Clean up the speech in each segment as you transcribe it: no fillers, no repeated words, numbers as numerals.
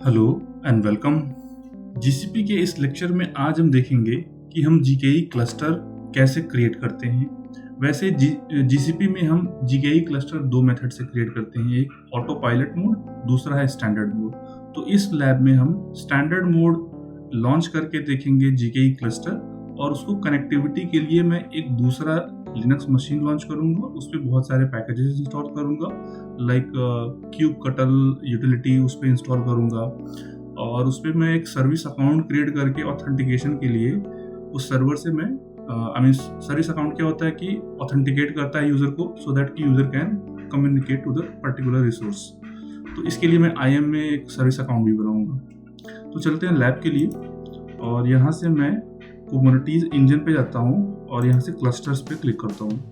Hello and welcome. GCP के इस lecture में आज हम देखेंगे कि हम जीकेई क्लस्टर कैसे क्रिएट करते हैं। वैसे जीसीपी में हम जीकेई क्लस्टर दो मेथड से क्रिएट करते हैं, एक ऑटो पायलट मोड, दूसरा है स्टैंडर्ड मोड। तो इस लैब में हम स्टैंडर्ड मोड लॉन्च करके देखेंगे जीकेई क्लस्टर, और उसको कनेक्टिविटी के लिए मैं एक दूसरा लिनक्स मशीन लॉन्च करूंगा, उस पर बहुत सारे पैकेजेस इंस्टॉल करूंगा, लाइक क्यूब कटल यूटिलिटी उस पर इंस्टॉल करूंगा, और उस पर मैं एक सर्विस अकाउंट क्रिएट करके ऑथेंटिकेशन के लिए उस सर्वर से मैं सर्विस अकाउंट क्या होता है कि ऑथेंटिकेट करता है यूज़र को, सो दैट कि user can communicate to the particular resource. तो इसके लिए मैं IAM में एक सर्विस अकाउंट भी बनाऊंगा। तो चलते हैं लैब के लिए, और यहाँ से मैं कुबरनेटिस इंजन पे जाता हूँ और यहाँ से क्लस्टर्स पे क्लिक करता हूँ।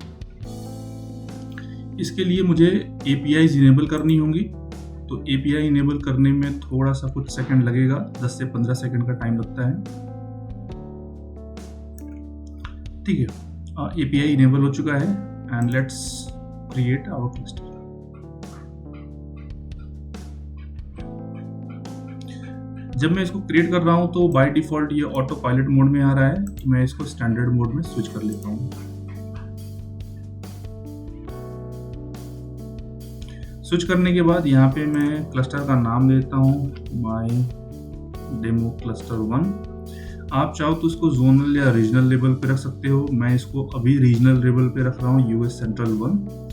इसके लिए मुझे APIs इनेबल करनी होंगी। तो API इनेबल करने में थोड़ा सा कुछ सेकंड लगेगा, 10 से 15 सेकंड का टाइम लगता है। ठीक है, API इनेबल हो चुका है and let's create our cluster. जब मैं इसको क्रिएट कर रहा हूँ तो बाय डिफॉल्ट ये ऑटो पायलट मोड में आ रहा है, तो मैं इसको स्टैंडर्ड मोड में स्विच कर लेता हूँ। स्विच करने के बाद यहाँ पे मैं क्लस्टर का नाम देता हूँ माय डेमो क्लस्टर 1। आप चाहो तो इसको जोनल या रीजनल लेवल पे रख सकते हो। मैं इसको अभी रीजनल लेवल पे रख रहा हूँ, US सेंट्रल 1।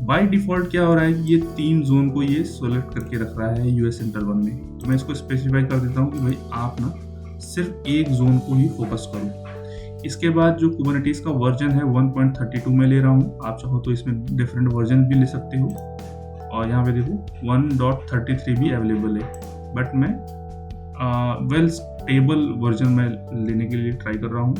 बाय डिफॉल्ट क्या हो रहा है कि ये 3 जोन को ये सेलेक्ट करके रख रहा है US सेंट्रल 1 में। तो मैं इसको स्पेसिफाई कर देता हूँ कि भाई आप ना सिर्फ एक जोन को ही फोकस करो। इसके बाद जो कुबरनेटिस का वर्जन है 1.32 में ले रहा हूँ। आप चाहो तो इसमें डिफरेंट वर्जन भी ले सकते हो, और यहाँ पे देखो 1.33 भी अवेलेबल है, बट मैं वेल स्टेबल वर्जन में लेने के लिए ट्राई कर रहा हूँ।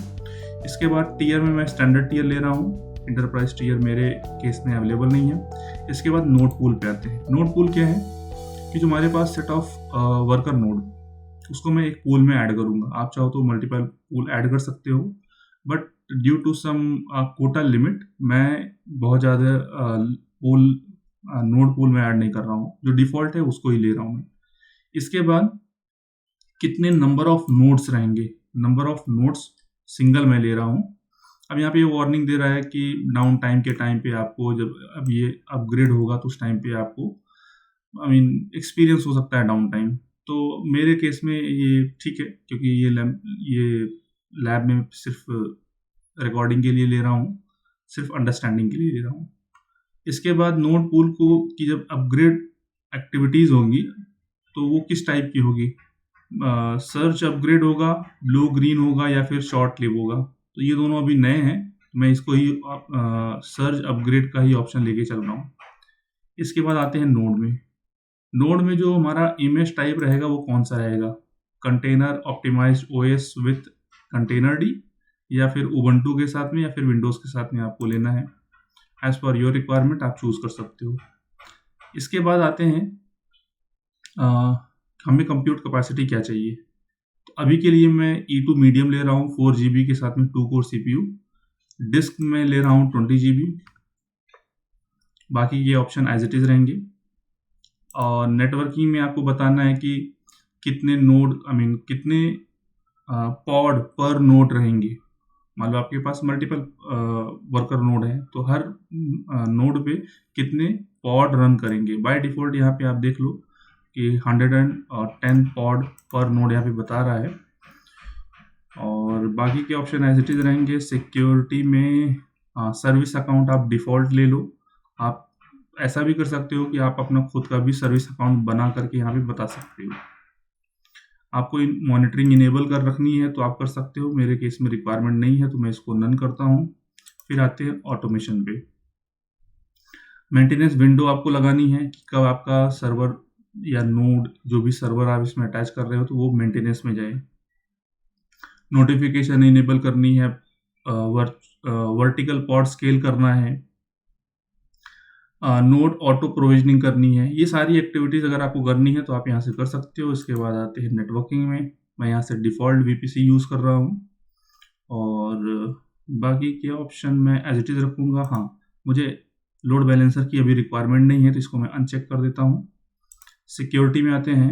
इसके बाद टीयर में मैं स्टैंडर्ड टीयर ले रहा हूँ, इंटरप्राइज टीयर मेरे केस में अवेलेबल नहीं है। इसके बाद नोड पूल पे आते हैं। नोड पूल क्या है कि जो हमारे पास सेट ऑफ वर्कर नोड, उसको मैं एक पूल में ऐड करूँगा। आप चाहो तो मल्टीपल पूल ऐड कर सकते हो, but due to some quota limit मैं बहुत ज़्यादा पूल नोड पूल में ऐड नहीं कर रहा हूँ। जो डिफॉल्ट है उसको ही ले रहा हूँ मैं। इसके बाद कितने नंबर ऑफ नोड्स रहेंगे, नंबर ऑफ नोड्स सिंगल में ले रहा हूँ। अब यहाँ पे ये वार्निंग दे रहा है कि डाउन टाइम के टाइम पे आपको, जब अब ये अपग्रेड होगा तो उस टाइम पे आपको एक्सपीरियंस हो सकता है डाउन टाइम। तो मेरे केस में ये ठीक है, क्योंकि ये लैब में सिर्फ रिकॉर्डिंग के लिए ले रहा हूँ, सिर्फ अंडरस्टैंडिंग के लिए ले रहा हूँ। इसके बाद नोड पूल को की जब अपग्रेड एक्टिविटीज़ होंगी तो वो किस टाइप की होगी, सर्च अपग्रेड होगा, ब्लू ग्रीन होगा, या फिर शॉर्ट लिव होगा। तो ये दोनों अभी नए हैं, तो मैं इसको ही सर्च अपग्रेड का ही ऑप्शन लेके चल रहा हूँ। इसके बाद आते हैं नोड में। नोड में जो हमारा इमेज टाइप रहेगा वो कौन सा रहेगा, container optimized OS with container D, या फिर उबंटू के साथ में, या फिर विंडोज़ के साथ में आपको लेना है। एज पर योर रिक्वायरमेंट आप चूज कर सकते हो। इसके बाद आते हैं हमें कंप्यूट कैपेसिटी क्या चाहिए। तो अभी के लिए मैं E2 मीडियम ले रहा हूँ 4 GB के साथ में 2 कोर CPU। डिस्क में ले रहा हूँ 20 GB। बाकी ये ऑप्शन एज इट इज़ रहेंगे। और नेटवर्किंग में आपको बताना है कि कितने नोड कितने पॉड पर नोड रहेंगे। मान लो आपके पास मल्टीपल वर्कर नोड है, तो हर नोड पे कितने पॉड रन करेंगे। बाय डिफॉल्ट यहाँ पे आप देख लो कि 110 पॉड पर नोड यहाँ पे बता रहा है। और बाकी के ऑप्शन एज इट इज रहेंगे। सिक्योरिटी में सर्विस अकाउंट आप डिफ़ॉल्ट ले लो। आप ऐसा भी कर सकते हो कि आप अपना खुद का भी सर्विस अकाउंट बना करके यहाँ पे बता सकते हो। आपको मॉनिटरिंग इनेबल कर रखनी है तो आप कर सकते हो, मेरे केस में रिक्वायरमेंट नहीं है तो मैं इसको नन करता हूँ। फिर आते हैं ऑटोमेशन पे। मेंटेनेंस विंडो आपको लगानी है कि कब आपका सर्वर या नोड, जो भी सर्वर आप इसमें अटैच कर रहे हो, तो वो मेंटेनेंस में जाए। नोटिफिकेशन इनेबल करनी है, वर्टिकल पॉड स्केल करना है, नोड ऑटो प्रोविजनिंग करनी है। ये सारी एक्टिविटीज़ अगर आपको करनी है तो आप यहाँ से कर सकते हो। इसके बाद आते हैं नेटवर्किंग में। मैं यहाँ से डिफ़ॉल्ट VPC यूज़ कर रहा हूँ, और बाकी के ऑप्शन मैं एज इट इज़ रखूँगा। हाँ, मुझे लोड बैलेंसर की अभी रिक्वायरमेंट नहीं है तो इसको मैं अनचेक कर देता हूँ। सिक्योरिटी में आते हैं।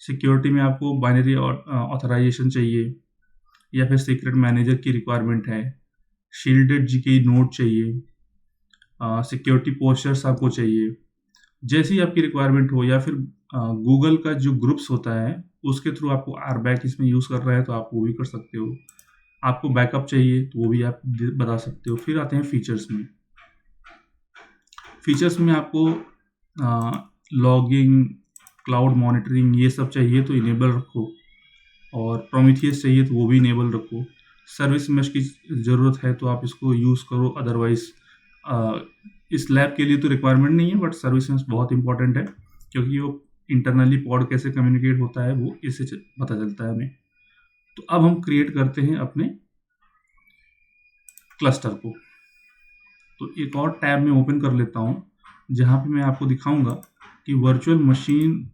सिक्योरिटी में आपको बाइनरी ऑथराइजेशन चाहिए या फिर सीक्रेट मैनेजर की रिक्वायरमेंट है, शील्डेड जी की नोड चाहिए, सिक्योरिटी पोस्चर्स आपको चाहिए। जैसी आपकी रिक्वायरमेंट हो या फिर गूगल का जो ग्रुप्स होता है उसके थ्रू आपको आरबैक इसमें यूज़ कर रहा है तो आप वो भी कर सकते हो। आपको बैकअप चाहिए तो वो भी आप बता सकते हो। फिर आते हैं फीचर्स में। फीचर्स में आपको लॉगिंग, क्लाउड मॉनिटरिंग ये सब चाहिए तो इनेबल रखो, और प्रोमीथियस चाहिए तो वो भी इनेबल रखो। सर्विस मेश की ज़रूरत है तो आप इसको यूज़ करो, अदरवाइज इस लैब के लिए तो रिक्वायरमेंट नहीं है, बट सर्विस मेश बहुत इंपॉर्टेंट है क्योंकि वो इंटरनली पॉड कैसे कम्युनिकेट होता है वो इससे पता चलता है हमें। तो अब हम क्रिएट करते हैं अपने क्लस्टर को। तो एक और टैब में ओपन कर लेता हूँ जहाँ पे मैं आपको दिखाऊंगा कि वर्चुअल मशीन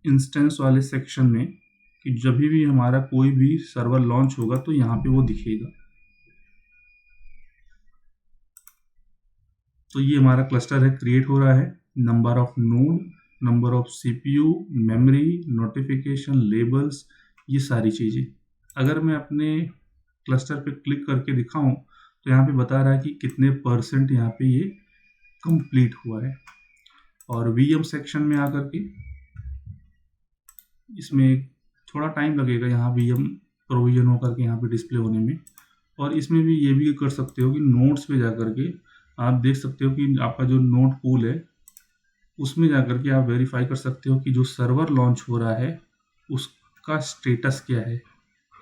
इंस्टेंस वाले सेक्शन में कि जब भी हमारा कोई भी सर्वर लॉन्च होगा तो यहाँ पे वो दिखेगा। तो ये हमारा क्लस्टर है, क्रिएट हो रहा है। Number of node, number of CPU, memory, notification, labels, ये सारी चीज़ें। अगर मैं अपने क्लस्टर पे क्लिक करके दिखाऊं तो यहाँ पे बता रहा है कि कितने परसेंट यहाँ पे ये कंप्लीट हुआ है। और वीएम सेक्शन में आकर के इसमें थोड़ा टाइम लगेगा यहाँ वीएम प्रोविजन होकर के यहाँ पे डिस्प्ले होने में। और इसमें भी ये भी कर सकते हो कि नोट्स पे जाकर के आप देख सकते हो कि आपका जो नोट पूल है उसमें जाकर के आप वेरीफाई कर सकते हो कि जो सर्वर लॉन्च हो रहा है उसका स्टेटस क्या है।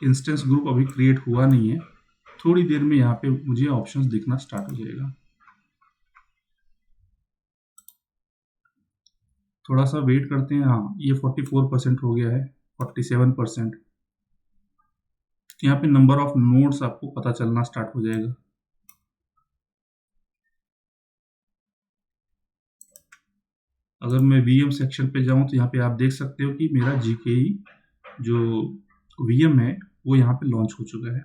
इंस्टेंस ग्रुप अभी क्रिएट हुआ नहीं है, थोड़ी देर में यहाँ पे मुझे ऑप्शंस दिखना स्टार्ट हो जाएगा। थोड़ा सा वेट करते हैं। हाँ, ये 44% हो गया है, 47%। यहाँ पे नंबर ऑफ नोड्स आपको पता चलना स्टार्ट हो जाएगा। अगर मैं वीएम सेक्शन पे जाऊँ तो यहाँ पे आप देख सकते हो कि मेरा जीकेई जो वीएम है वो यहाँ पे लॉन्च हो चुका है।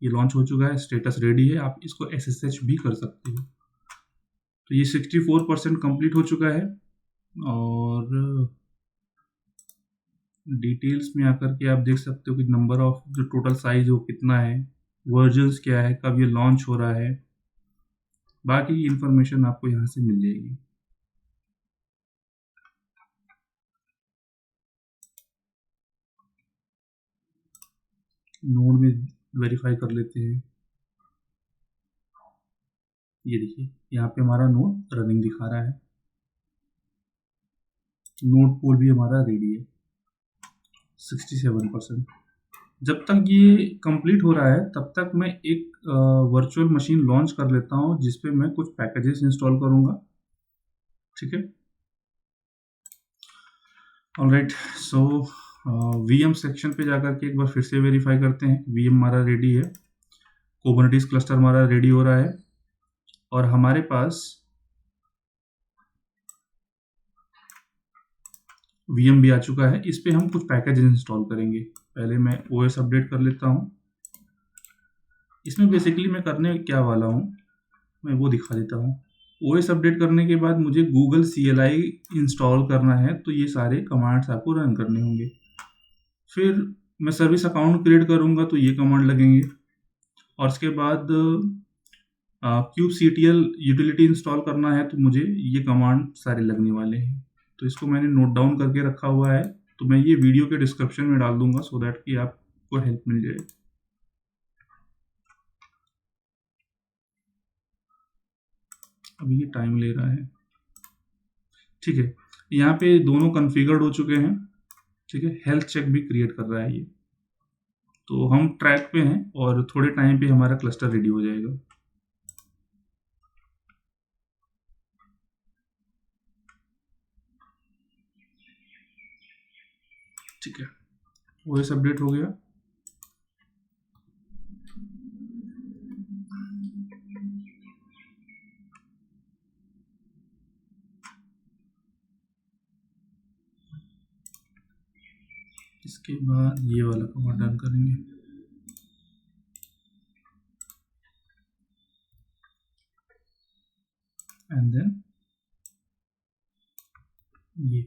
ये लॉन्च हो चुका है, स्टेटस रेडी है, आप इसको एसएसएच भी कर सकते हो। तो ये 64% कंप्लीट हो चुका है। और डिटेल्स में आकर के आप देख सकते हो कि नंबर ऑफ जो टोटल साइज वो कितना है, वर्जन्स क्या है, कब ये लॉन्च हो रहा है, बाकी की इंफॉर्मेशन आपको यहाँ से मिल जाएगी। नोड में वेरीफाई कर लेते हैं। ये देखिए यहाँ पे हमारा नोड रनिंग दिखा रहा है, नोड पूल भी हमारा रेडी है 67%। जब तक ये कंप्लीट हो रहा है तब तक मैं एक वर्चुअल मशीन लॉन्च कर लेता हूँ जिसपे मैं कुछ पैकेजेस इंस्टॉल करूँगा। ठीक है, ऑलराइट। सो वीएम सेक्शन पे जाकर के एक बार फिर से वेरीफाई करते हैं। वीएम हमारा रेडी है, कुबरनेटिस क्लस्टर हमारा रेडी हो रहा है, और हमारे पास वीएम भी आ चुका है। इस पे हम कुछ पैकेजेस इंस्टॉल करेंगे। पहले मैं ओएस अपडेट कर लेता हूँ। इसमें बेसिकली मैं करने क्या वाला हूँ मैं वो दिखा देता हूँ। ओएस अपडेट करने के बाद मुझे गूगल CLI इंस्टॉल करना है, तो ये सारे कमांड्स आपको रन करने होंगे। फिर मैं सर्विस अकाउंट क्रिएट करूँगा तो ये कमांड लगेंगे, और उसके बाद kubectl यूटिलिटी इंस्टॉल करना है तो मुझे ये कमांड सारे लगने वाले हैं। तो इसको मैंने नोट डाउन करके रखा हुआ है, तो मैं ये वीडियो के डिस्क्रिप्शन में डाल दूंगा सो दैट कि आपको हेल्प मिल जाए। अभी ये टाइम ले रहा है। ठीक है, यहाँ पे दोनों कॉन्फ़िगर्ड हो चुके हैं। ठीक है, हेल्थ चेक भी क्रिएट कर रहा है ये। तो हम ट्रैक पे हैं और थोड़े टाइम पे हमारा क्लस्टर रेडी हो जाएगा। ठीक है, ओएस अपडेट हो गया। इसके बाद ये वाला कमांड रन करेंगे। एंड देन ये।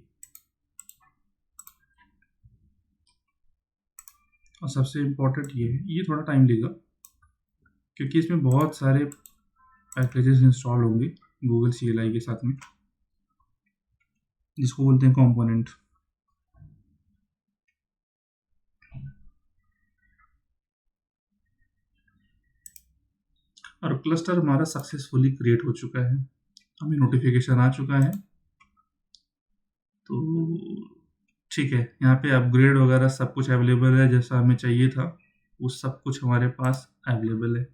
और सबसे इम्पोर्टेंट ये थोड़ा टाइम लेगा क्योंकि इसमें बहुत सारे पैकेजेस इंस्टॉल होंगे गूगल CLI के साथ में, जिसको बोलते हैं कंपोनेंट। और क्लस्टर हमारा सक्सेसफुली क्रिएट हो चुका है, हमें नोटिफिकेशन आ चुका है। तो ठीक है, यहाँ पे अपग्रेड वगैरह सब कुछ अवेलेबल है, जैसा हमें चाहिए था वो सब कुछ हमारे पास अवेलेबल है।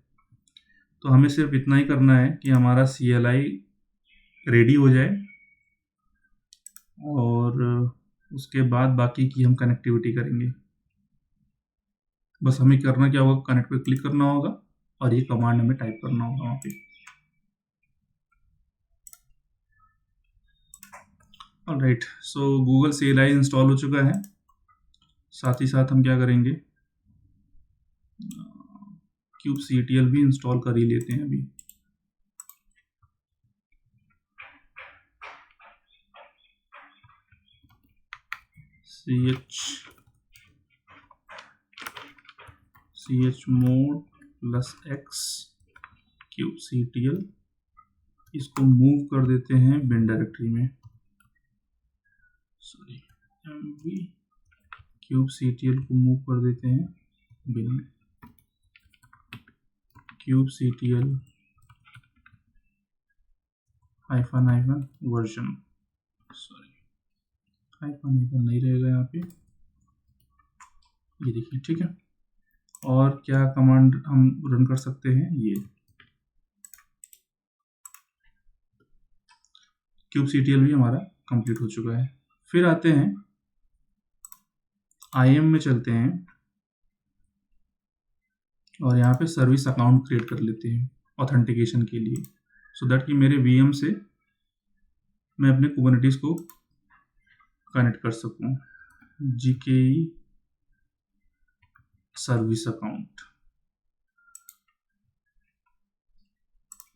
तो हमें सिर्फ इतना ही करना है कि हमारा CLI रेडी हो जाए और उसके बाद बाकी की हम कनेक्टिविटी करेंगे। बस हमें करना क्या होगा, कनेक्ट पे क्लिक करना होगा और ये कमांड हमें टाइप करना होगा वहाँ पे। ऑलराइट, सो गूगल CLI इंस्टॉल हो चुका है। साथ ही साथ हम क्या करेंगे, kubectl भी इंस्टॉल कर ही लेते हैं अभी। chmod +x kubectl, इसको मूव कर देते हैं बिन डायरेक्टरी में, सॉरी mv kubectl को मूव कर देते हैं बिन में, kubectl -- वर्जन, सॉरी हाइफन नहीं रहेगा यहाँ पे, ये देखिए ठीक है। और क्या कमांड हम रन कर सकते हैं, ये kubectl भी हमारा कंप्लीट हो चुका है। फिर आते हैं IAM में चलते हैं और यहाँ पे सर्विस अकाउंट क्रिएट कर लेते हैं ऑथेंटिकेशन के लिए, सो दैट कि मेरे VM से मैं अपने कुबरनेटिस को कनेक्ट कर सकूँ। GKE सर्विस अकाउंट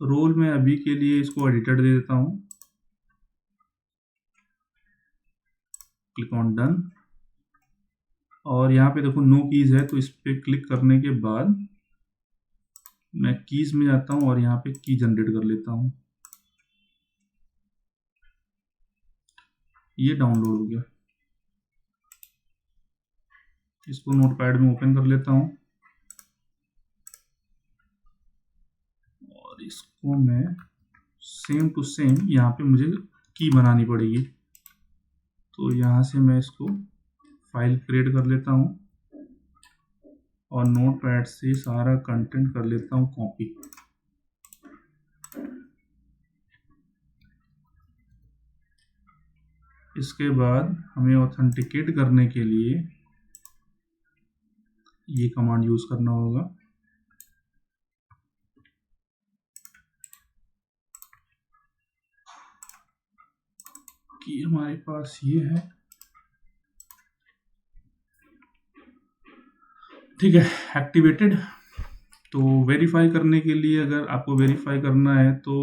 रोल में अभी के लिए इसको एडिटर दे देता हूँ, क्लिक ऑन डन। और यहाँ पे देखो नो कीज है, तो इस पे क्लिक करने के बाद मैं कीज में जाता हूँ और यहाँ पे की जनरेट कर लेता हूँ। ये डाउनलोड हो गया, इसको नोटपैड में ओपन कर लेता हूँ और इसको मैं सेम टू सेम यहाँ पे मुझे की बनानी पड़ेगी, तो यहाँ से मैं इसको फाइल क्रिएट कर लेता हूँ और नोटपैड से सारा कंटेंट कर लेता हूँ कॉपी। इसके बाद हमें ऑथेंटिकेट करने के लिए ये कमांड यूज करना होगा, कि हमारे पास ये है, ठीक है, एक्टिवेटेड। तो वेरीफाई करने के लिए, अगर आपको वेरीफाई करना है तो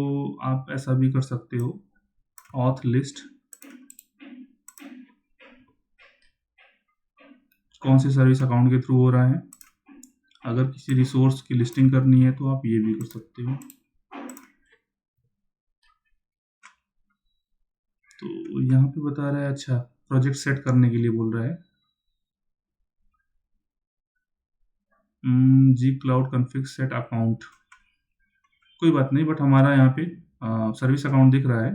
आप ऐसा भी कर सकते हो, ऑथ लिस्ट कौन से सर्विस अकाउंट के थ्रू हो रहा है। अगर किसी रिसोर्स की लिस्टिंग करनी है तो आप ये भी कर सकते हो। तो यहाँ पे बता रहा है, अच्छा प्रोजेक्ट सेट करने के लिए बोल रहा है, जी क्लाउड कॉन्फ़िग सेट अकाउंट, कोई बात नहीं, बट हमारा यहाँ पे सर्विस अकाउंट दिख रहा है।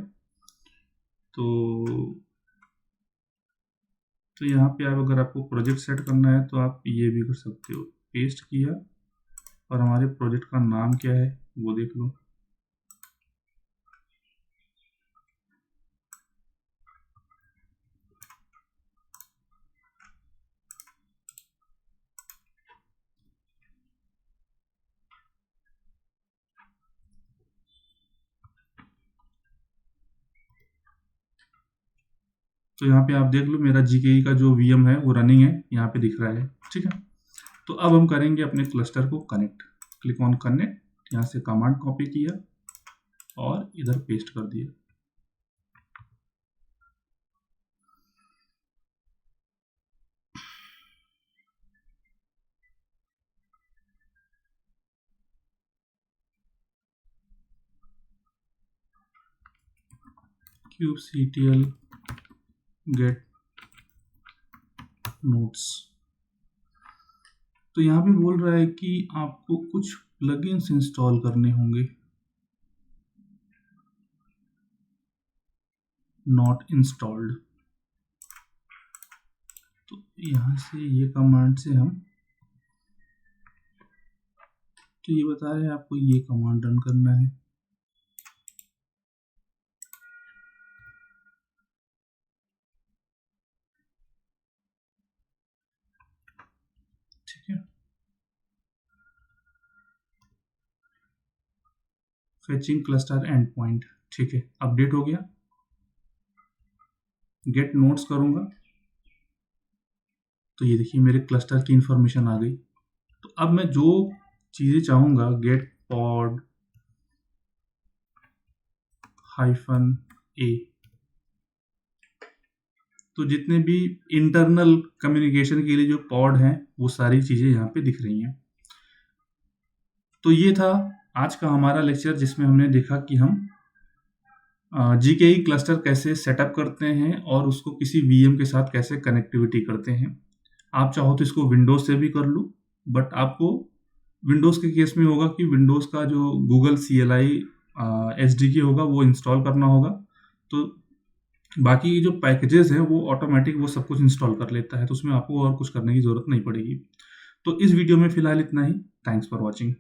तो यहाँ पे आप, अगर आपको प्रोजेक्ट सेट करना है तो आप ये भी कर सकते हो, पेस्ट किया और हमारे प्रोजेक्ट का नाम क्या है वो देख लो। तो यहाँ पे आप देख लो, मेरा GKE का जो VM है वो रनिंग है, यहाँ पे दिख रहा है, ठीक है। तो अब हम करेंगे अपने क्लस्टर को कनेक्ट, क्लिक ऑन कनेक्ट, यहाँ से कमांड कॉपी किया और इधर पेस्ट कर दिया। kubectl get nodes। तो यहाँ पे बोल रहा है कि आपको कुछ प्लगइन्स इंस्टॉल करने होंगे, नॉट इंस्टॉल्ड। तो यहाँ से ये कमांड से हम, तो ये बता रहे हैं आपको ये कमांड रन करना है। ठीक है, फेचिंग क्लस्टर एंड पॉइंट। ठीक है, अपडेट हो गया। गेट नोट्स करूंगा तो ये देखिए मेरे क्लस्टर की इंफॉर्मेशन आ गई। तो अब मैं जो चीजें चाहूंगा, गेट पॉड -a, तो जितने भी इंटरनल कम्युनिकेशन के लिए जो पॉड हैं वो सारी चीजें यहाँ पे दिख रही हैं। तो ये था आज का हमारा लेक्चर, जिसमें हमने देखा कि हम GKE क्लस्टर कैसे सेटअप करते हैं और उसको किसी VM के साथ कैसे कनेक्टिविटी करते हैं। आप चाहो तो इसको विंडोज से भी कर लो, बट आपको विंडोज के केस में होगा कि विंडोज का जो गूगल CLI SDK होगा वो इंस्टॉल करना होगा। तो बाकी जो पैकेजेस हैं वो ऑटोमेटिक वो सब कुछ इंस्टॉल कर लेता है, तो उसमें आपको और कुछ करने की ज़रूरत नहीं पड़ेगी। तो इस वीडियो में फिलहाल इतना ही। Thanks for watching.